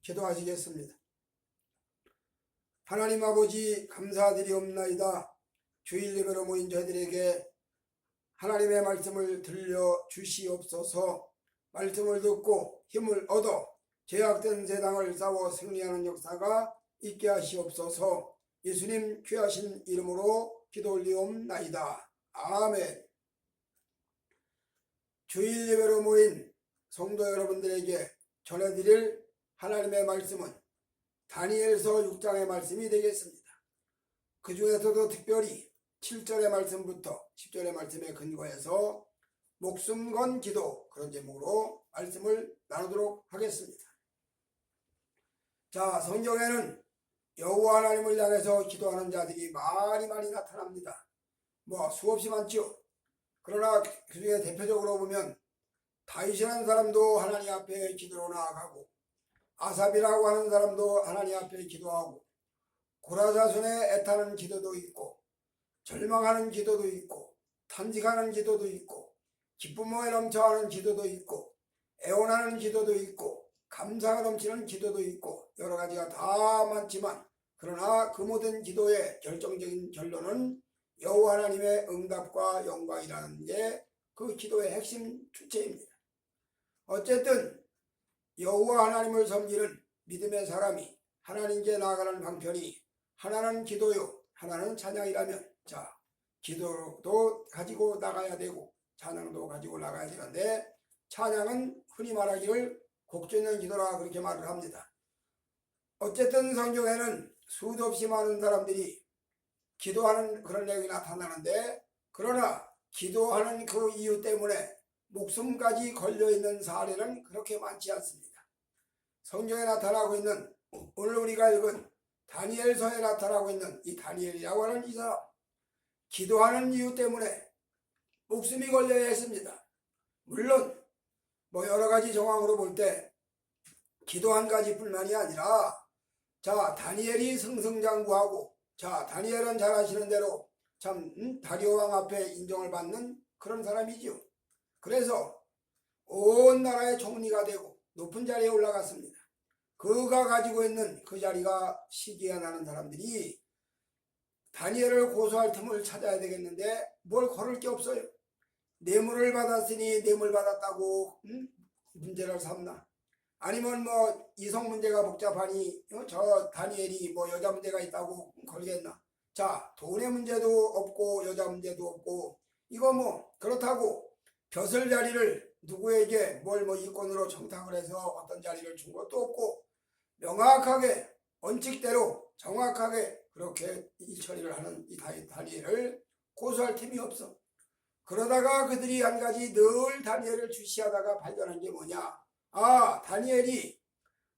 기도하시겠습니다. 하나님 아버지 감사드리옵나이다. 주일 예배로 모인 저희들에게 하나님의 말씀을 들려주시옵소서. 말씀을 듣고 힘을 얻어 죄악된 세상을 싸워 승리하는 역사가 있게 하시옵소서. 예수님 귀하신 이름으로 기도 올리옵나이다. 아멘. 주일 예배로 모인 성도 여러분들에게 전해드릴 하나님의 말씀은 다니엘서 6장의 말씀이 되겠습니다. 그 중에서도 특별히 7절의 말씀부터 10절의 말씀에 근거해서 목숨 건 기도, 그런 제목으로 말씀을 나누도록 하겠습니다. 자, 성경에는 여호와 하나님을 향해서 기도하는 자들이 많이 나타납니다. 수없이 많죠. 그러나 그 중에 대표적으로 보면 다윗이라는 사람도 하나님 앞에 기도로 나아가고, 아삽이라고 하는 사람도 하나님 앞에 기도하고, 고라자손의 애타는 기도도 있고, 절망하는 기도도 있고, 탄식하는 기도도 있고, 기쁨에 넘쳐하는 기도도 있고, 애원하는 기도도 있고, 감사가 넘치는 기도도 있고, 여러 가지가 다 많지만, 그러나 그 모든 기도의 결정적인 결론은 여호와 하나님의 응답과 영광이라는 게 그 기도의 핵심 주체입니다. 어쨌든 여호와 하나님을 섬기는 믿음의 사람이 하나님께 나아가는 방편이 하나는 기도요, 하나는 찬양이라면, 자, 기도도 가지고 나가야 되고 찬양도 가지고 나가야 되는데, 찬양은 흔히 말하기를 곡조 있는 기도라 그렇게 말을 합니다. 어쨌든 성경에는 수도 없이 많은 사람들이 기도하는 그런 내용이 나타나는데, 그러나 기도하는 그 이유 때문에 목숨까지 걸려있는 사례는 그렇게 많지 않습니다. 성경에 나타나고 있는, 오늘 우리가 읽은 다니엘서에 나타나고 있는 이 다니엘이라고 하는 이 사람, 기도하는 이유 때문에 목숨이 걸려야 했습니다. 물론 여러 가지 정황으로 볼 때 기도 한 가지뿐만이 아니라, 자, 다니엘이 승승장구하고, 자, 다니엘은 잘 아시는 대로 참 다리오 왕 앞에 인정을 받는 그런 사람이죠. 그래서 온 나라의 총리가 되고 높은 자리에 올라갔습니다. 그가 가지고 있는 그 자리가 시기가 나는 사람들이 다니엘을 고소할 틈을 찾아야 되겠는데 뭘 걸을 게 없어요. 뇌물을 받았으니 뇌물 받았다고 문제를 삼나? 아니면 이성 문제가 복잡하니 저 다니엘이 여자 문제가 있다고 걸겠나? 자, 돈의 문제도 없고 여자 문제도 없고, 이거 그렇다고 벼슬 자리를 누구에게 이권으로 청탁을 해서 어떤 자리를 준 것도 없고, 명확하게 원칙대로 정확하게 그렇게 일처리를 하는 이 다니엘을 고소할 틈이 없어. 그러다가 그들이 한 가지 늘 다니엘을 주시하다가 발견한 게 뭐냐? 아, 다니엘이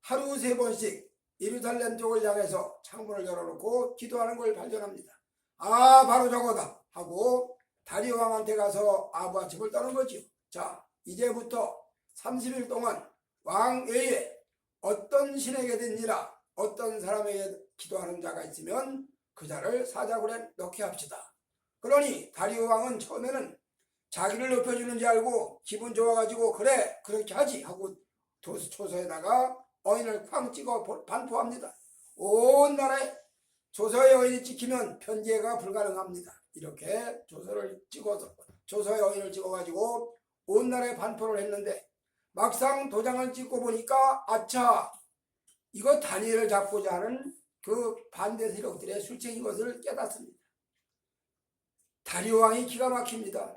하루 3번씩 예루살렘 쪽을 향해서 창문을 열어놓고 기도하는 걸 발견합니다. 아, 바로 저거다 하고 다리오 왕한테 가서 아부아침을 떠는 거죠. 자, 이제부터 30일 동안 왕 외에 어떤 신에게든지나 어떤 사람에게 기도하는 자가 있으면 그 자를 사자굴에 넣게 합시다. 그러니 다리오 왕은 처음에는 자기를 높여주는 줄 알고 기분 좋아가지고 그래 그렇게 하지 하고 조서에다가 어인을 쾅 찍어 반포합니다. 온 나라에 조서의 어인이 찍히면 편제가 불가능합니다. 이렇게 조서를 찍어서 조서의 어인을 찍어가지고 온 나라에 반포를 했는데, 막상 도장을 찍고 보니까 아차, 이거 다니엘을 잡고자 하는 그 반대 세력들의 술책인 것을 깨닫습니다. 다리오 왕이 기가 막힙니다.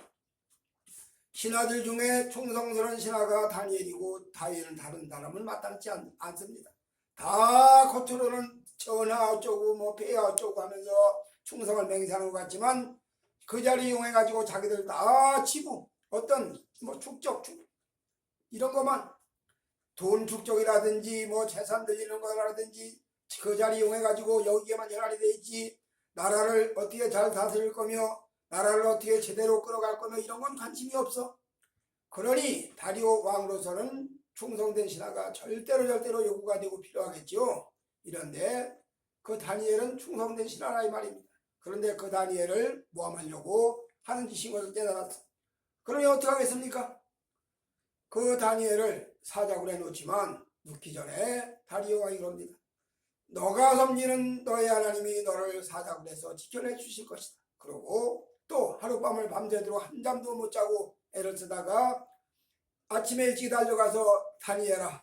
신하들 중에 충성스러운 신하가 다니엘이고 다니엘은 다른 사람을 마땅치 않습니다. 다 겉으로는 전하 어쩌고 폐하 어쩌고 하면서 충성을 맹세하는 것 같지만 그 자리 이용해가지고 자기들 다 치고 어떤 축적 이런 것만, 돈 축적이라든지 재산 들리는 거라든지 그 자리 이용해가지고 여기에만 연관이 돼 있지, 나라를 어떻게 잘 다스릴 거며 나라를 어떻게 제대로 끌어갈 거며 이런 건 관심이 없어. 그러니 다리오 왕으로서는 충성된 신하가 절대로 요구가 되고 필요하겠죠. 이런데 그 다니엘은 충성된 신하라 이 말입니다. 그런데 그 다니엘을 모함하려고 하는 짓인 것을 깨달았어. 그러니 어떻게 하겠습니까? 그 다니엘을 사자굴에 놓지만 눕기 전에 다리오 왕이 그럽니다. 너가 섬기는 너의 하나님이 너를 사자굴에서 지켜내 주실 것이다. 그러고 또 하룻밤을 밤새도록 한잠도 못 자고 애를 쓰다가 아침에 일찍 달려가서 다니엘아,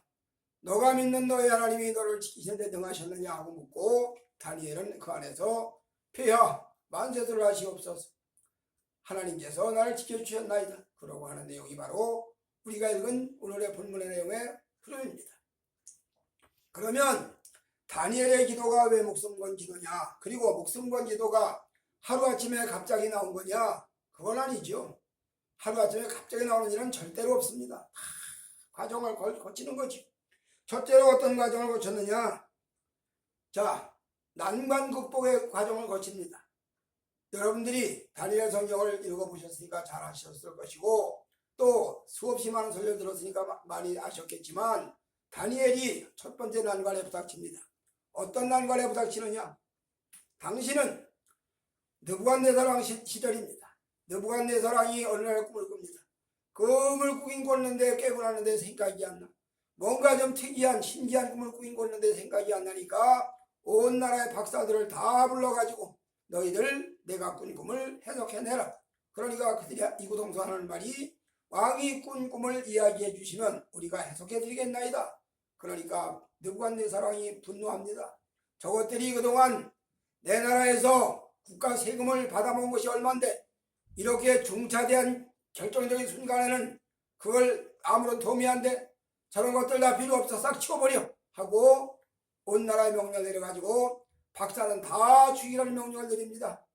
너가 믿는 너의 하나님이 너를 지키시는데 능하셨느냐 하고 묻고, 다니엘은 그 안에서 폐하 만세를 하시옵소서, 하나님께서 나를 지켜주셨나이다 그러고 하는 내용이 바로 우리가 읽은 오늘의 본문의 내용의 흐름입니다. 그러면 다니엘의 기도가 왜 목숨 건 기도냐, 그리고 목숨 건 기도가 하루아침에 갑자기 나온 거냐, 그건 아니죠. 하루아침에 갑자기 나오는 일은 절대로 없습니다. 과정을 거치는 거지. 첫째로 어떤 과정을 거쳤느냐, 자, 난관 극복의 과정을 거칩니다. 여러분들이 다니엘 성경을 읽어보셨으니까 잘 아셨을 것이고, 또 수없이 많은 설교를 들었으니까 많이 아셨겠지만, 다니엘이 첫 번째 난관에 부닥칩니다. 어떤 난관에 부닥치느냐, 당신은 느부갓네살 왕 시절입니다. 느부갓네살 왕이 어느 날 꿈을 꿉니다. 꿈을 꾸긴 꿨는데 깨고 나는데 생각이 안 나. 뭔가 좀 특이한 신기한 꿈을 꾸긴 꿨는데 생각이 안 나니까 온 나라의 박사들을 다 불러가지고 너희들 내가 꾼 꿈을 해석해내라. 그러니까 그들이 이구동성하는 말이, 왕이 꾼 꿈을 이야기해 주시면 우리가 해석해 드리겠나이다. 그러니까 느부갓네살 왕이 분노합니다. 저것들이 그동안 내 나라에서 국가 세금을 받아먹은 것이 얼만데 이렇게 중차대한 결정적인 순간에는 그걸 아무런 도움이 안 돼. 저런 것들 다 필요 없어, 싹 치워버려 하고 온 나라에 명령을 내려가지고 박사는 다 죽이라는 명령을 내립니다.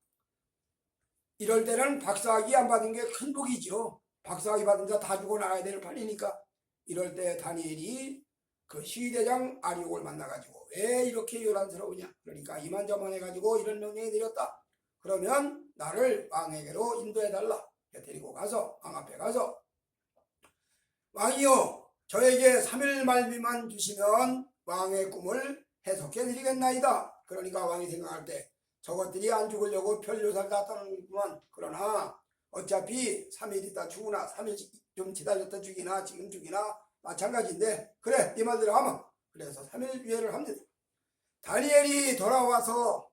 이럴 때는 박사학위 안 받은 게 큰 복이죠. 박사학위 받은 자 다 죽어 나가야 되는 판이니까. 이럴 때 다니엘이 그 시대장 아리옥을 만나가지고 왜 이렇게 요란스러우냐, 그러니까 이만저만 해가지고 이런 명령이 내렸다. 그러면 나를 왕에게로 인도해달라. 데리고 가서 왕 앞에 가서, 왕이요 저에게 3일 말미만 주시면 왕의 꿈을 해석해 드리겠나이다. 그러니까 왕이 생각할 때 저것들이 안 죽으려고 별요사를 다 떠나는구만. 그러나 어차피 3일 있다 죽으나 3일 좀 기다렸다 죽이나 지금 죽이나 마찬가지인데, 그래 네 말대로 하면, 그래서 3일 유예를 합니다. 다니엘이 돌아와서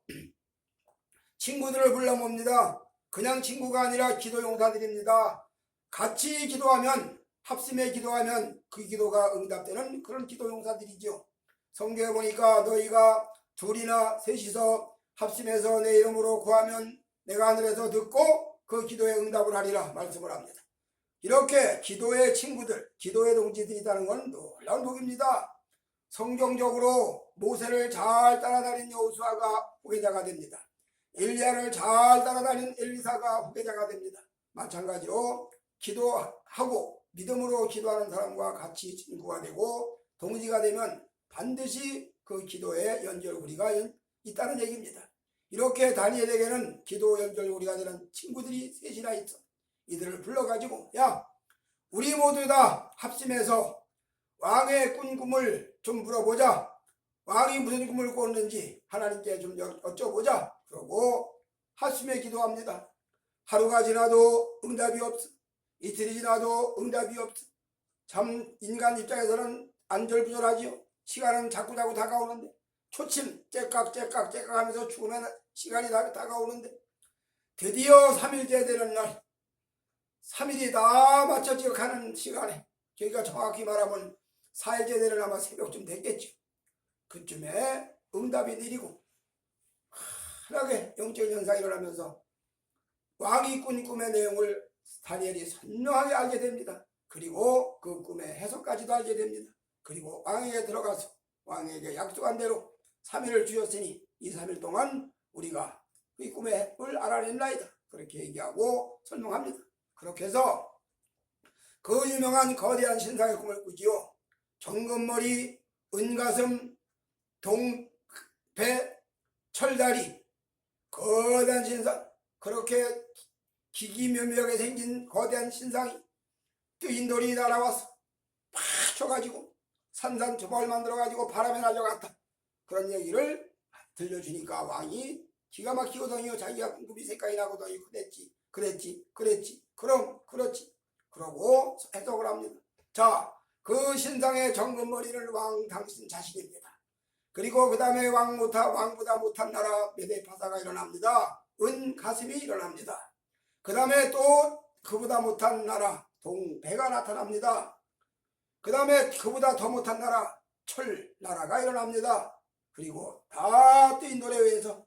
친구들을 불러 봅니다. 그냥 친구가 아니라 기도 용사들입니다. 같이 기도하면, 합심해 기도하면 그 기도가 응답되는 그런 기도 용사들이죠. 성경에 보니까 너희가 둘이나 셋이서 합심해서 내 이름으로 구하면 내가 하늘에서 듣고 그 기도에 응답을 하리라 말씀을 합니다. 이렇게 기도의 친구들, 기도의 동지들이 있다는 건 놀라운 복입니다. 성경적으로 모세를 잘 따라다닌 여호수아가 후계자가 됩니다. 엘리야를 잘 따라다닌 엘리사가 후계자가 됩니다. 마찬가지로 기도하고 믿음으로 기도하는 사람과 같이 친구가 되고 동지가 되면 반드시 그 기도에 연결고리가 있다는 얘기입니다. 이렇게 다니엘에게는 기도 연결고리가 되는 친구들이 셋이나 있어. 이들을 불러가지고, 야, 우리 모두 다 합심해서 왕의 꾼 꿈을 좀 물어보자. 왕이 무슨 꿈을 꿨는지 하나님께 좀 여쭤보자. 그러고 합심해 기도합니다. 하루가 지나도 응답이 없어. 이틀이 지나도 응답이 없어. 참 인간 입장에서는 안절부절하지요. 시간은 자꾸 다가오는데, 초침 째깍 하면서 죽으면 시간이 다가오는데, 드디어 3일째 되는 날, 3일이 다 맞춰지고 가는 시간에, 저희가 정확히 말하면 4일째 되는 아마 새벽쯤 됐겠죠. 그쯤에 응답이 내리고 환하게 영적 현상이 일어나면서 왕이 꾼 꿈의 내용을 다니엘이 선명하게 알게 됩니다. 그리고 그 꿈의 해석까지도 알게 됩니다. 그리고 왕에게 들어가서 왕에게 약속한 대로 3일을 주셨으니 이 3일 동안 우리가 이 꿈의 해석을 알아낸나이다. 그렇게 얘기하고 설명합니다. 그렇게 해서 그 유명한 거대한 신상의 꿈을 꾸지요. 정금머리, 은가슴, 동배, 철다리, 거대한 신상, 그렇게 기기묘묘하게 생긴 거대한 신상이 뜨인 돌이 날아와서 팍 쳐가지고 산산초박을 만들어가지고 바람에 날려갔다. 그런 얘기를 들려주니까 왕이 기가 막히거든요. 자기가 궁금이 색깔이 나거든요. 그랬지. 그럼 그렇지. 그러고 해석을 합니다. 자, 그 신상의 정금머리는 왕 당신 자신입니다. 그리고 그 다음에 왕보다 못한 나라 메데파사가 일어납니다. 은가슴이 일어납니다. 그 다음에 또 그보다 못한 나라 동배가 나타납니다. 그 다음에 그보다 더 못한 나라 철나라가 일어납니다. 그리고 다 또 인도에 의해서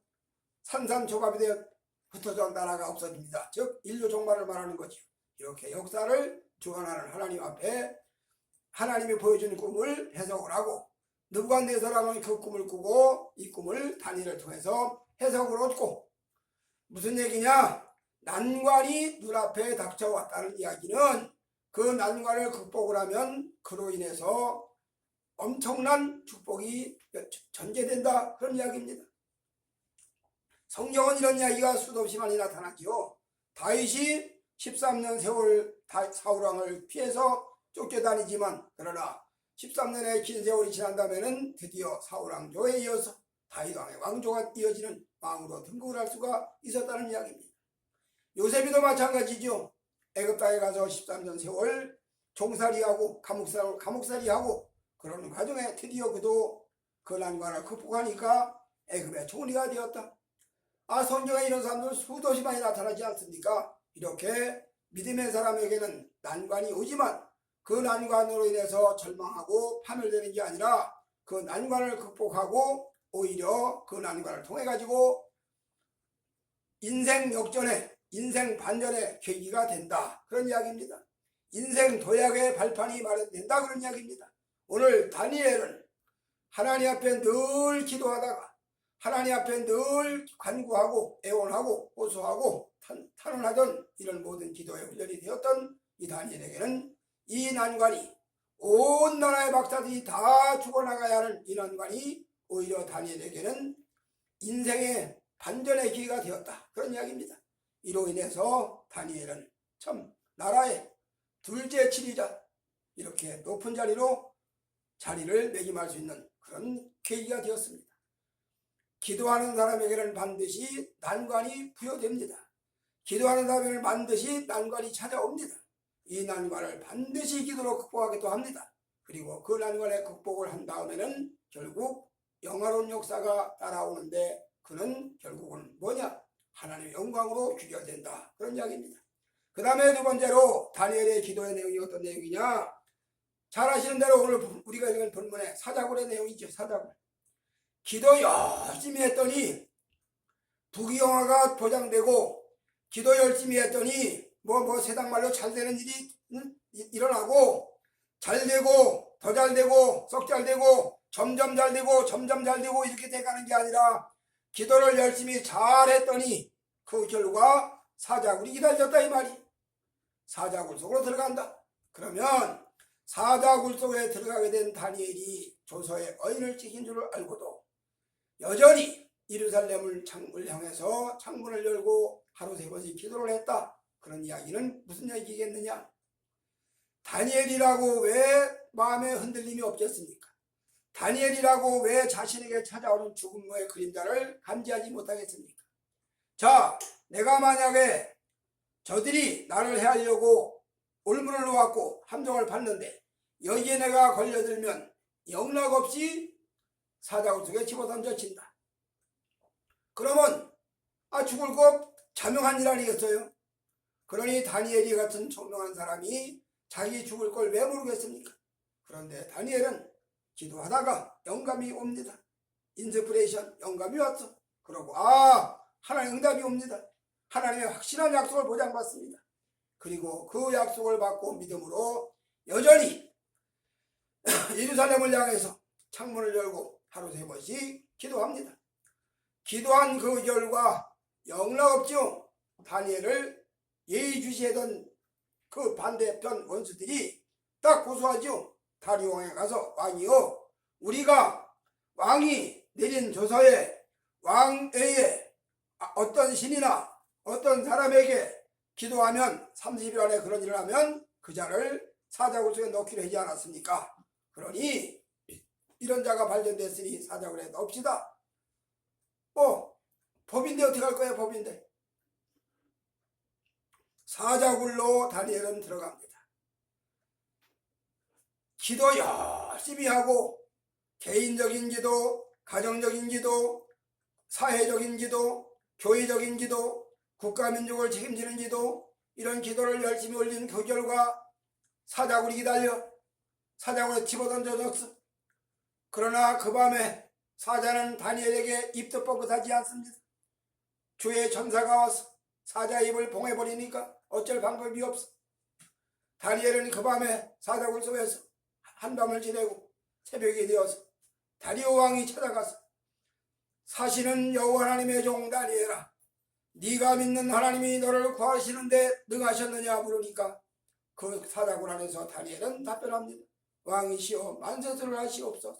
산산조각이 되어 흩어져 나라가 없어집니다. 즉 인류 종말을 말하는 거죠. 이렇게 역사를 주관하는 하나님 앞에 하나님이 보여준 꿈을 해석을 하고 느부갓네살은 그 꿈을 꾸고 이 꿈을 다니엘을 통해서 해석을 얻고 무슨 얘기냐? 난관이 눈앞에 닥쳐왔다는 이야기는 그 난관을 극복을 하면 그로 인해서 엄청난 축복이 전개된다 그런 이야기입니다. 성경은 이런 이야기가 수도 없이 많이 나타나죠. 다윗이 13년 세월 사울왕을 피해서 쫓겨다니지만 그러나 13년의 긴 세월이 지난 다음에는 드디어 사울왕조에 이어서 다윗왕의 왕조가 이어지는 왕으로 등극을 할 수가 있었다는 이야기입니다. 요셉이도 마찬가지죠. 애굽 땅에 가서 13년 세월 종살이하고 감옥살이하고 그러는 과정에 드디어 그도 그 난관을 극복하니까 애굽의 총리가 되었다. 성경에 이런 사람들 수도 없이 많이 나타나지 않습니까? 이렇게 믿음의 사람에게는 난관이 오지만 그 난관으로 인해서 절망하고 파멸되는 게 아니라 그 난관을 극복하고 오히려 그 난관을 통해 가지고 인생 역전에 인생 반전의 계기가 된다 그런 이야기입니다. 인생 도약의 발판이 마련된다 그런 이야기입니다. 오늘 다니엘은 하나님 앞에 늘 기도하다가 하나님 앞에 늘 간구하고 애원하고 호소하고 탄원하던 이런 모든 기도의 훈련이 되었던 이 다니엘에게는 이 난관이 온 나라의 박사들이 다 죽어나가야 하는 이 난관이 오히려 다니엘에게는 인생의 반전의 기회가 되었다 그런 이야기입니다. 이로 인해서 다니엘은 참 나라의 둘째 지리자 이렇게 높은 자리로 자리를 매김할 수 있는 그런 계기가 되었습니다. 기도하는 사람에게는 반드시 난관이 부여됩니다. 기도하는 사람에게는 반드시 난관이 찾아옵니다. 이 난관을 반드시 기도로 극복하기도 합니다. 그리고 그 난관의 극복을 한 다음에는 결국 영화로운 역사가 따라오는데 그는 결국은 뭐냐? 하나님의 영광으로 귀결된다 그런 이야기입니다. 그 다음에 두 번째로 다니엘의 기도의 내용이 어떤 내용이냐? 잘 아시는 대로 오늘 우리가 읽은 본문의 사자굴의 내용이죠. 사자굴. 기도 열심히 했더니 부귀영화가 보장되고 기도 열심히 했더니 세상 말로 잘 되는 일이 일어나고 잘 되고 더 잘 되고 썩 잘 되고 점점 잘 되고 점점 잘 되고 이렇게 돼가는 게 아니라 기도를 열심히 잘 했더니 그 결과 사자굴이 기다렸다 이 말이. 사자굴 속으로 들어간다. 그러면 사자굴 속에 들어가게 된 다니엘이 조서의 의인을 지킨 줄 알고도 여전히 예루살렘을 향해서 창문을 열고 하루 세 번씩 기도를 했다. 그런 이야기는 무슨 얘기겠느냐? 다니엘이라고 왜 마음에 흔들림이 없겠습니까? 다니엘이라고 왜 자신에게 찾아오는 죽음의 그림자를 감지하지 못하겠습니까? 자, 내가 만약에 저들이 나를 해하려고 올문을 놓았고 함정을 팠는데 여기에 내가 걸려들면 영락없이 사자굴 속에 집어던져진다. 그러면 죽을 것 자명한 일 아니겠어요? 그러니 다니엘이 같은 총명한 사람이 자기 죽을 걸 왜 모르겠습니까? 그런데 다니엘은 기도하다가 영감이 옵니다. 인스피레이션, 영감이 왔어. 그러고 하나님 응답이 옵니다. 하나님의 확실한 약속을 보장받습니다. 그리고 그 약속을 받고 믿음으로 여전히 예루살렘을 향해서 창문을 열고 하루 세 번씩 기도합니다. 기도한 그 결과 영락없죠. 다니엘을 예의주시하던 그 반대편 원수들이 딱 고소하죠. 다리오 왕에 가서 왕이요, 우리가 왕이 내린 조서에 왕외에 어떤 신이나 어떤 사람에게 기도하면 30일 안에 그런 일을 하면 그 자를 사자굴 속에 넣기로 하지 않았습니까? 그러니 이런 자가 발견됐으니 사자굴에 넣읍시다. 법인데 어떻게 할 거야? 법인데. 사자굴로 다니엘은 들어갑니다. 기도 열심히 하고 개인적인 기도, 가정적인 기도, 사회적인 기도, 교회적인 기도, 국가민족을 책임지는 기도, 이런 기도를 열심히 올린 그 결과 사자굴이 기다려 사자굴에 집어던져졌어. 그러나 그 밤에 사자는 다니엘에게 입도 뻥긋하지 않습니다. 주의 천사가 와서 사자의 입을 봉해버리니까 어쩔 방법이 없어. 다니엘은 그 밤에 사자굴 속에서 한밤을 지내고 새벽이 되어서 다리오 왕이 찾아가서 사실은 여호와 하나님의 종 다니엘아, 네가 믿는 하나님이 너를 구하시는데 능하셨느냐 물으니까 그 사자굴 안에서 다니엘은 답변합니다. 왕이시여 만세스를 하시옵소서.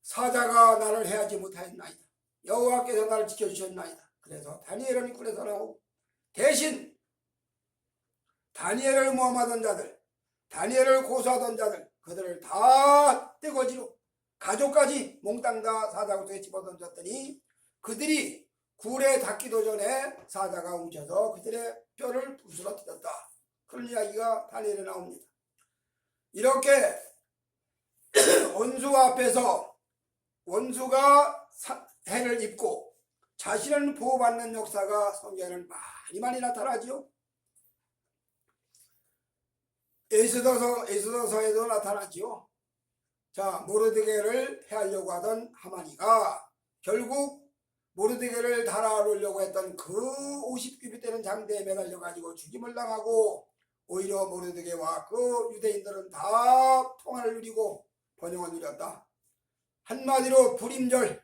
사자가 나를 해하지 못하였나이다. 여호와께서 나를 지켜주셨나이다. 그래서 다니엘은 굴에서 나오고 대신 다니엘을 모함하던 자들, 다니엘을 고소하던 자들, 그들을 다 떼거지로 가족까지 몽땅 다 사자굴 속에 집어던졌더니 그들이 굴에 닿기도 전에 사자가 뭉쳐서 그들의 뼈를 부스러뜨렸다. 그런 이야기가 다니엘에 나옵니다. 이렇게 원수 앞에서 원수가 해를 입고 자신은 보호받는 역사가 성경에는 많이 나타나지요. 에스더서에도 나타나지요. 자, 모르드게를 해하려고 하던 하만이가 결국 모르드게를 달아오려고 했던 그 50규빗 되는 장대에 매달려 가지고 죽임을 당하고 오히려 모르드게와 그 유대인들은 다 평안을 누리고 번영을 누렸다. 한마디로 불임절,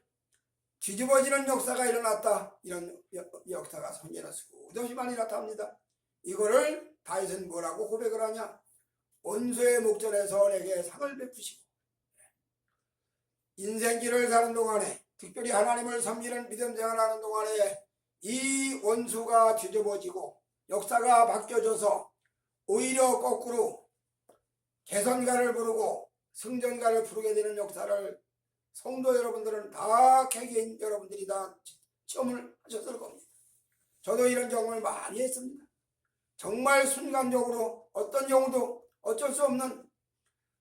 뒤집어지는 역사가 일어났다. 이런 역사가 성경에 수없이 많이 나타납니다. 이거를 다윗은 뭐라고 고백을 하냐? 원수의 목전에서 내게 상을 베푸시고 인생길을 사는 동안에, 특별히 하나님을 섬기는 믿음 생활하는 동안에 이 원수가 뒤집어지고 역사가 바뀌어져서 오히려 거꾸로 개선가를 부르고 승전가를 부르게 되는 역사를 성도 여러분들은 다 개개인 여러분들이 다 체험을 하셨을 겁니다. 저도 이런 경험을 많이 했습니다. 정말 순간적으로 어떤 경우도 어쩔 수 없는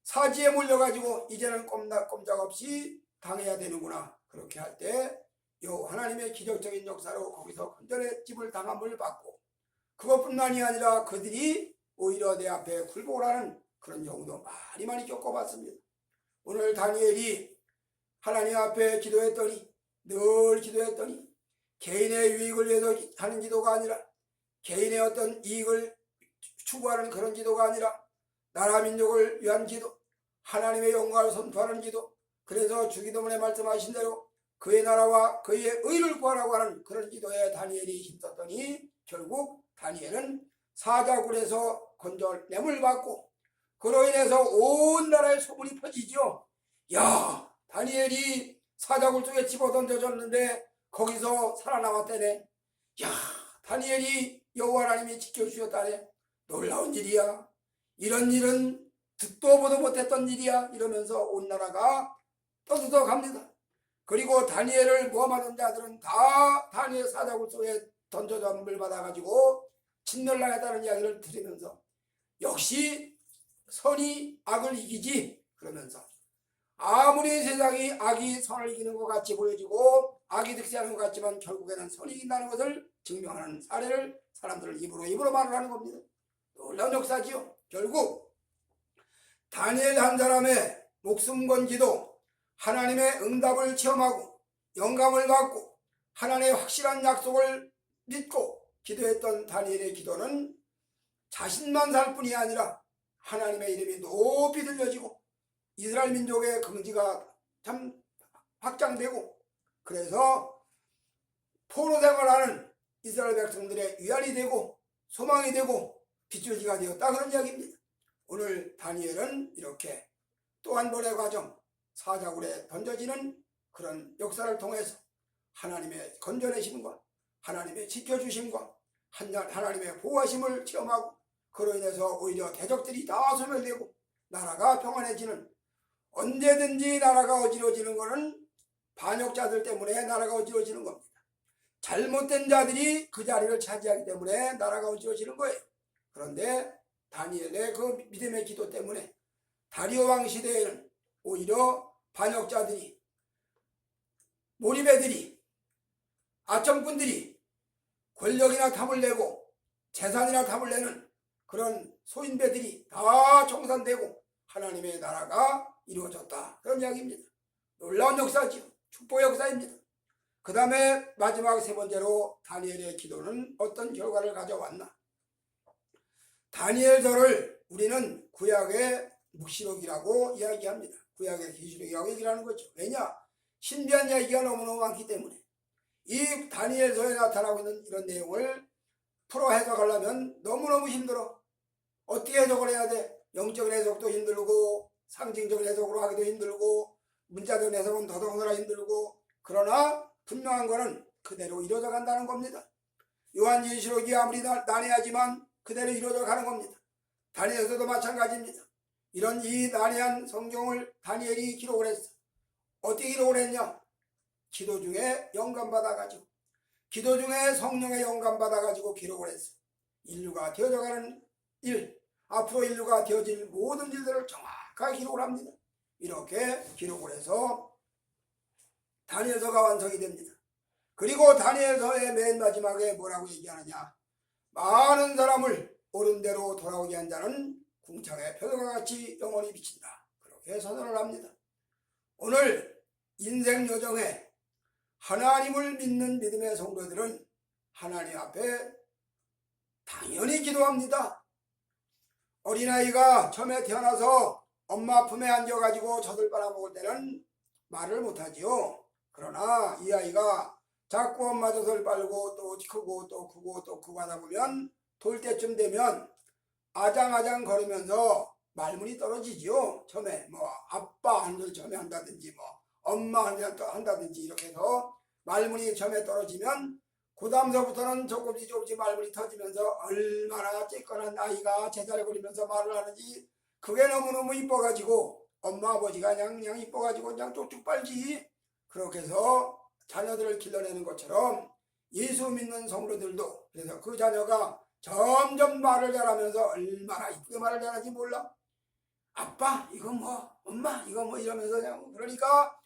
사지에 몰려가지고 이제는 꼼짝없이 당해야 되는구나. 그렇게 할 때 하나님의 기적적인 역사로 거기서 건전의 집을 당함을 받고 그것뿐만이 아니라 그들이 오히려 내 앞에 굴복을 하는 그런 경우도 많이 겪어봤습니다. 오늘 다니엘이 하나님 앞에 늘 기도했더니 개인의 유익을 위해서 하는 기도가 아니라 개인의 어떤 이익을 추구하는 그런 기도가 아니라 나라 민족을 위한 기도, 하나님의 영광을 선포하는 기도, 그래서 주기도문에 말씀하신 대로 그의 나라와 그의 의를 구하라고 하는 그런 기도에 다니엘이 힘썼더니 결국 다니엘은 사자굴에서 건져냄을 받고 그로 인해서 온 나라에 소문이 퍼지죠. 야, 다니엘이 사자굴 속에 집어던져졌는데 거기서 살아남았다네. 야, 다니엘이 여호와 하나님이 지켜주셨다네. 놀라운 일이야. 이런 일은 듣도 보도 못했던 일이야. 이러면서 온 나라가 떠들어 갑니다. 그리고 다니엘을 모함하던 자들은 다 다니엘 사자굴 속에 던져짐을 받아가지고 진멸당했다는 이야기를 들으면서 역시 선이 악을 이기지. 그러면서 아무리 세상이 악이 선을 이기는 것 같이 보여지고 악이 득세하는 것 같지만 결국에는 선이 이긴다는 것을 증명하는 사례를 사람들은 입으로 말을 하는 겁니다. 놀라운 역사지요. 결국 다니엘 한 사람의 목숨 건 기도, 하나님의 응답을 체험하고 영감을 받고 하나님의 확실한 약속을 믿고 기도했던 다니엘의 기도는 자신만 살 뿐이 아니라 하나님의 이름이 높이 들려지고 이스라엘 민족의 긍지가 참 확장되고 그래서 포로 생활하는 이스라엘 백성들의 위안이 되고 소망이 되고 빗줄기가 되었다. 그런 이야기입니다. 오늘 다니엘은 이렇게 또 한 번의 과정, 사자굴에 던져지는 그런 역사를 통해서 하나님의 건져내심과 하나님의 지켜주심과 하나님의 보호하심을 체험하고 그로 인해서 오히려 대적들이 다 소멸되고 나라가 평안해지는, 언제든지 나라가 어지러지는 것은 반역자들 때문에 나라가 어지러지는 겁니다. 잘못된 자들이 그 자리를 차지하기 때문에 나라가 어지러지는 거예요. 그런데 다니엘의 그 믿음의 기도 때문에 다리오 왕 시대에는 오히려 반역자들이, 몰입애들이, 아첨꾼들이 권력이나 탐을 내고 재산이나 탐을 내는 그런 소인배들이 다 청산되고 하나님의 나라가 이루어졌다. 그런 이야기입니다. 놀라운 역사지요. 축복 역사입니다. 그 다음에 마지막 세 번째로 다니엘의 기도는 어떤 결과를 가져왔나. 다니엘서를 우리는 구약의 묵시록이라고 이야기합니다. 구약의 계시록이라고 얘기하는 거죠. 왜냐? 신비한 이야기가 너무너무 많기 때문에. 이 다니엘서에 나타나고 있는 이런 내용을 풀어 해석하려면 너무너무 힘들어. 어떻게 해석을 해야 돼? 영적인 해석도 힘들고 상징적인 해석으로 하기도 힘들고 문자적인 해석은 더더군다나 힘들고, 그러나 분명한 것은 그대로 이루어져 간다는 겁니다. 요한계시록이 아무리 난해하지만 그대로 이루어져 가는 겁니다. 다니엘서도 마찬가지입니다. 이런 이 난해한 성경을 다니엘이 기록을 했어. 어떻게 기록을 했냐? 기도 중에 영감받아가지고, 기도 중에 성령의 영감받아가지고 기록을 했어. 인류가 되어져가는 일, 앞으로 인류가 되어질 모든 일들을 정확하게 기록을 합니다. 이렇게 기록을 해서 다니엘서가 완성이 됩니다. 그리고 다니엘서의 맨 마지막에 뭐라고 얘기하느냐? 많은 사람을 옳은 대로 돌아오게 한 자는 궁창의 별과 같이 영원히 비친다. 그렇게 선언을 합니다. 오늘 인생 여정에 하나님을 믿는 믿음의 성도들은 하나님 앞에 당연히 기도합니다. 어린아이가 처음에 태어나서 엄마 품에 앉아가지고 젖을 빨아먹을 때는 말을 못하지요. 그러나 이 아이가 자꾸 엄마 젖을 빨고 또 크고 또 크고 또 크고 하다 보면 돌 때쯤 되면 아장아장 거리면서 말문이 떨어지지요. 처음에 뭐 아빠 하는 걸 처음에 한다든지 뭐 엄마 하는 걸 한다든지 이렇게 해서 말문이 처음에 떨어지면 그 다음서부터는 조금씩 말문이 터지면서 얼마나 쬐끈한 아이가 제자리 걸리면서 말을 하는지 그게 너무너무 이뻐가지고 엄마 아버지가 그냥 이뻐가지고 그냥 쪽쪽 빨지. 그렇게 해서 자녀들을 길러내는 것처럼 예수 믿는 성도들도 그래서 그 자녀가 점점 말을 잘하면서 얼마나 이쁘게 말을 잘하는지 몰라. 아빠 이거 뭐, 엄마 이거 뭐 이러면서 그냥, 그러니까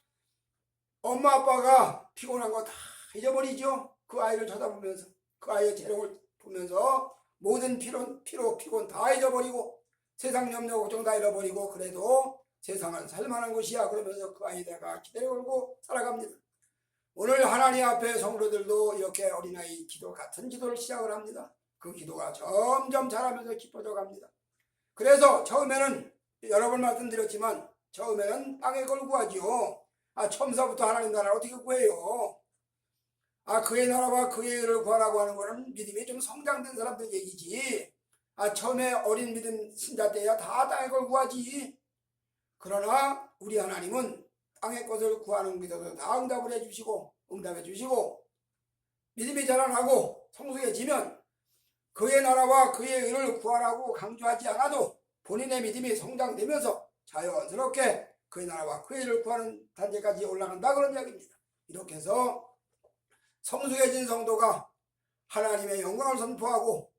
엄마 아빠가 피곤한 거 다 잊어버리죠. 그 아이를 쳐다보면서 그 아이의 재롱을 보면서 모든 피곤 다 잊어버리고 세상 염려 걱정 다 잃어버리고 그래도 세상은 살만한 곳이야 그러면서 그 아이들과 기대를 걸고 살아갑니다. 오늘 하나님 앞에 성도들도 이렇게 어린아이 기도 같은 기도를 시작을 합니다. 그 기도가 점점 자라면서 깊어져 갑니다. 그래서 처음에는 여러 번 말씀드렸지만 처음에는 땅의 걸 구하지요. 처음서부터 하나님 나라를 어떻게 구해요? 그의 나라와 그의 의를 구하라고 하는 거는 믿음이 좀 성장된 사람들 얘기지. 처음에 어린 믿음 신자 때야 다 땅의 걸 구하지. 그러나 우리 하나님은 땅의 것을 구하는 기도도 다 응답을 해주시고 응답해 주시고 믿음이 자라나고 성숙해지면 그의 나라와 그의 의를 구하라고 강조하지 않아도 본인의 믿음이 성장되면서 자연스럽게 그의 나라와 그의 의를 구하는 단계까지 올라간다 그런 이야기입니다. 이렇게 해서 성숙해진 성도가 하나님의 영광을 선포하고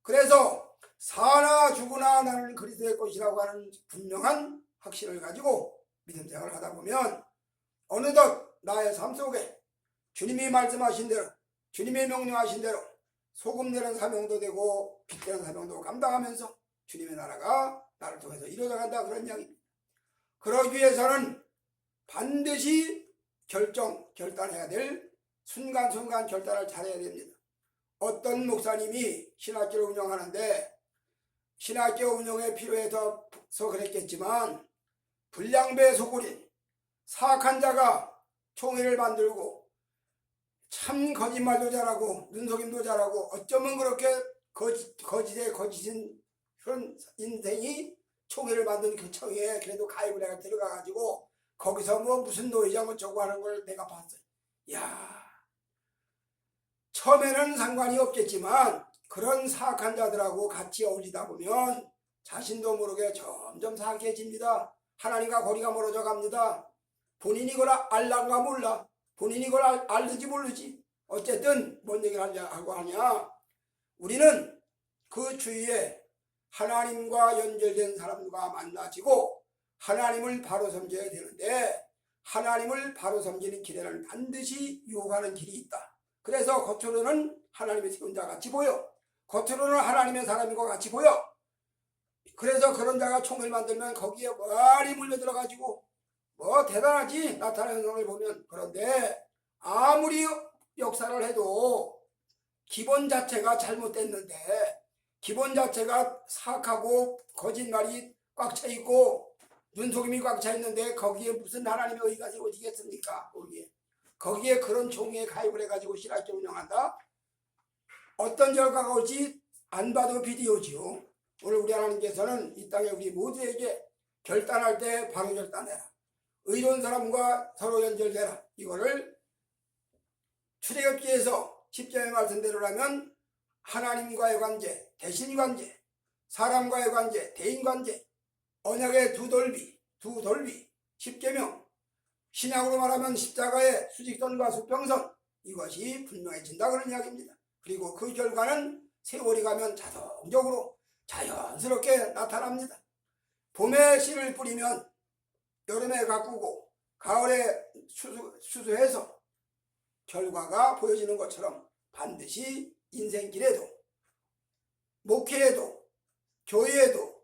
그래서 사나 죽으나 나는 그리스도의 것이라고 하는 분명한 확신을 가지고 믿음 생활을 하다 보면 어느덧 나의 삶 속에 주님이 말씀하신 대로 주님이 명령하신 대로 소금 되는 사명도 되고 빛 되는 사명도 감당하면서 주님의 나라가 나를 통해서 이루어져 간다 그런 이야기입니다. 그러기 위해서는 반드시 결단해야 될 순간순간 결단을 잘해야 됩니다. 어떤 목사님이 신학교를 운영하는데 신학교 운영에 필요해서 그랬겠지만 불량배 소굴인 사악한 자가 총회를 만들고 참 거짓말도 잘하고 눈속임도 잘하고 어쩌면 그렇게 거짓인 그런 인생이 총회를 만든 그 청회에 그래도 가입을 해가 들어가가지고 거기서 뭐 무슨 노예장 어쩌고 하는 걸 내가 봤어요. 야, 처음에는 상관이 없겠지만 그런 사악한 자들하고 같이 어울리다 보면 자신도 모르게 점점 사악해집니다. 하나님과 거리가 멀어져 갑니다. 본인이 그걸 알란가 몰라. 본인이 그걸 알는지 모르지. 어쨌든 뭔 얘기를 하려고 하냐. 우리는 그 주위에 하나님과 연결된 사람과 만나지고 하나님을 바로 섬겨야 되는데 하나님을 바로 섬기는 길에는 반드시 유혹하는 길이 있다. 그래서 겉으로는 하나님의 세운 자 같이 보여. 겉으로는 하나님의 사람인 것 같이 보여. 그래서 그런 자가 총을 만들면 거기에 많이 물려들어가지고 뭐 대단하지 나타나는 것을 보면. 그런데 아무리 역사를 해도 기본 자체가 잘못됐는데 기본 자체가 사악하고 거짓말이 꽉 차 있고 눈속임이 꽉 차 있는데 거기에 무슨 하나님의 의가 세워지겠습니까? 거기에 그런 종에 가입을 해가지고 신학교 운영한다? 어떤 결과가 올지 안 봐도 비디오지요. 오늘 우리 하나님께서는 이 땅에 우리 모두에게 결단할 때 바로 결단해라. 의로운 사람과 서로 연결되라. 이거를 출애굽기에서 10절의 말씀대로라면 하나님과의 관계, 대신관계, 사람과의 관계, 대인관계, 언약의 두 돌비, 10계명, 신약으로 말하면 십자가의 수직선과 수평선, 이것이 분명해진다 그런 이야기입니다. 그리고 그 결과는 세월이 가면 자동적으로 자연스럽게 나타납니다. 봄에 씨를 뿌리면 여름에 가꾸고 가을에 수수해서 결과가 보여지는 것처럼 반드시 인생길에도 목회에도 교회에도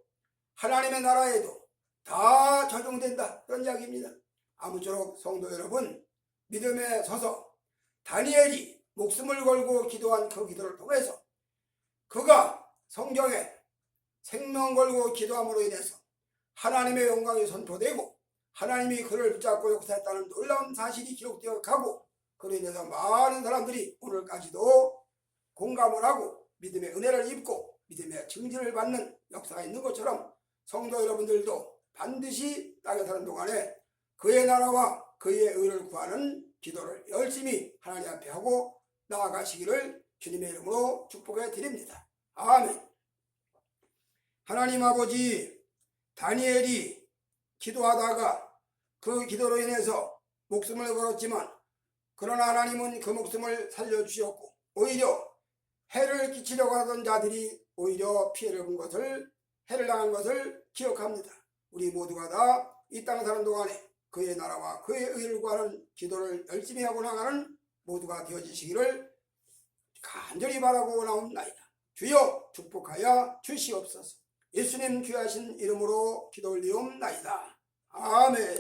하나님의 나라에도 다 적용된다 그런 이야기입니다. 아무쪼록 성도 여러분, 믿음에 서서 다니엘이 목숨을 걸고 기도한 그 기도를 통해서 그가 성경에 생명 걸고 기도함으로 인해서 하나님의 영광이 선포되고 하나님이 그를 붙잡고 역사했다는 놀라운 사실이 기록되어 가고 그로 인해서 많은 사람들이 오늘까지도 공감을 하고 믿음의 은혜를 입고 믿음의 증진을 받는 역사가 있는 것처럼 성도 여러분들도 반드시 땅에 사는 동안에 그의 나라와 그의 의를 구하는 기도를 열심히 하나님 앞에 하고 나아가시기를 주님의 이름으로 축복해 드립니다. 아멘. 하나님 아버지, 다니엘이 기도하다가 그 기도로 인해서 목숨을 걸었지만 그러나 하나님은 그 목숨을 살려주셨고 오히려 해를 끼치려고 하던 자들이 오히려 피해를 본 것을, 해를 당한 것을 기억합니다. 우리 모두가 다 이 땅 사는 동안에 그의 나라와 그의 의를 구하는 기도를 열심히 하고 나가는 모두가 되어지시기를 간절히 바라고 나옵나이다. 주여 축복하여 주시옵소서. 예수님 귀하신 이름으로 기도 올리옵나이다. 아멘.